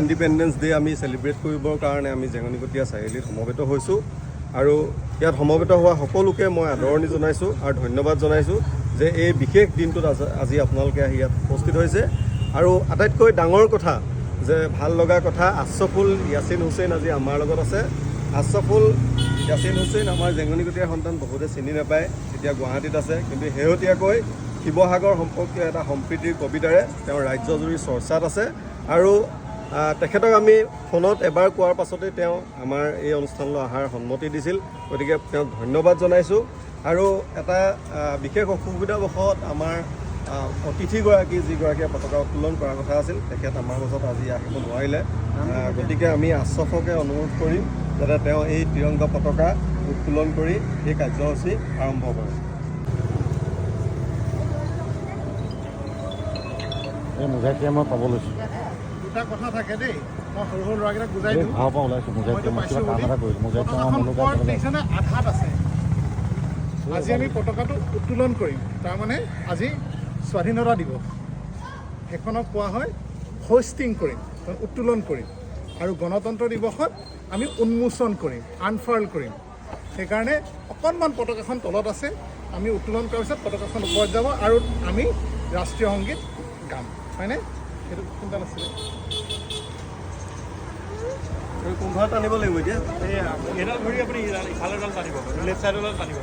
Independence day আমি celebrate কৰিবৰ কাৰণে আমি জেঙনিকটীয়া চাৰিআলিত সমবেত হৈছোঁ আৰু ইয়াত সমবেত হোৱা সকলোকে মই আদৰণি জনাইছোঁ আৰু ধন্যবাদ জনাইছোঁ যে এই বিশেষ দিনটোত আজি আপোনালোকে আহি ইয়াত উপস্থিত হৈছে। আৰু আটাইতকৈ ডাঙৰ কথা যে ভাল লগা কথা, আশ্ৰফুল ইয়াছিন হুছেইন আজি আমাৰ লগত আছে। আশ্ৰফুল ইয়াছিন হুছেইন আমাৰ জেঙনিকটীয়াৰ সন্তান, বহুতে চিনি নাপায়, এতিয়া গুৱাহাটীত আছে, কিন্তু শেহতীয়াকৈ শিৱসাগৰ সম্পৰ্কীয় এটা সম্প্ৰীতিৰ কবিতাৰে তেওঁ ৰাজ্যজুৰি চৰ্চাত আছে। আৰু তেখেতক আমি ফোনত এবাৰ কোৱাৰ পাছতে তেওঁ আমাৰ এই অনুষ্ঠানলৈ অহাৰ সন্মতি দিছিল, গতিকে তেওঁক ধন্যবাদ জনাইছোঁ। আৰু এটা বিশেষ অসুবিধাবশত আমাৰ অতিথিগৰাকী যিগৰাকীয়ে পতাকা উত্তোলন কৰাৰ কথা আছিল, তেখেত আমাৰ মাজত আজি আহিব নোৱাৰিলে, গতিকে আমি আশ্ৰফকে অনুৰোধ কৰিম যাতে তেওঁ এই ত্ৰিৰংগা পতাকা উত্তোলন কৰি এই কাৰ্যসূচী আৰম্ভ কৰে। এই মোজাইকে মই পাব লৈছোঁ। দুটা কথা থাকে দেই, মই সৰু সৰু ল'ৰাকেইটাক বুজাই দিওঁ। ভাও পৰা ওলাইছোঁ মোজাইকে মই কিবা কাম এটা কৰিলোঁ। মোজাইকে আধাত আছে। আজি আমি পতাকাটো উত্তোলন কৰিম, তাৰমানে আজি স্বাধীনতা দিৱস, সেইখনক কোৱা হয় হোষ্টিং কৰিম, উত্তোলন কৰিম, আৰু গণতন্ত্ৰ দিৱসত আমি উন্মোচন কৰিম, আনফাৰ্ল কৰিম। সেইকাৰণে অকণমান পতাকাখন তলত আছে, আমি উত্তোলন কৰাৰ পিছত পতাকাখন ওপৰত যাব আৰু আমি ৰাষ্ট্ৰীয় সংগীত গাম, হয়নে? সেইটো চিন্তা নাছিলে। কুম্ভাৰত আনিব লাগিব এতিয়া। এডাল ধৰি আপুনি ইফালেডাল টানিব, লেফ্ট চাইডলৈ টানিব।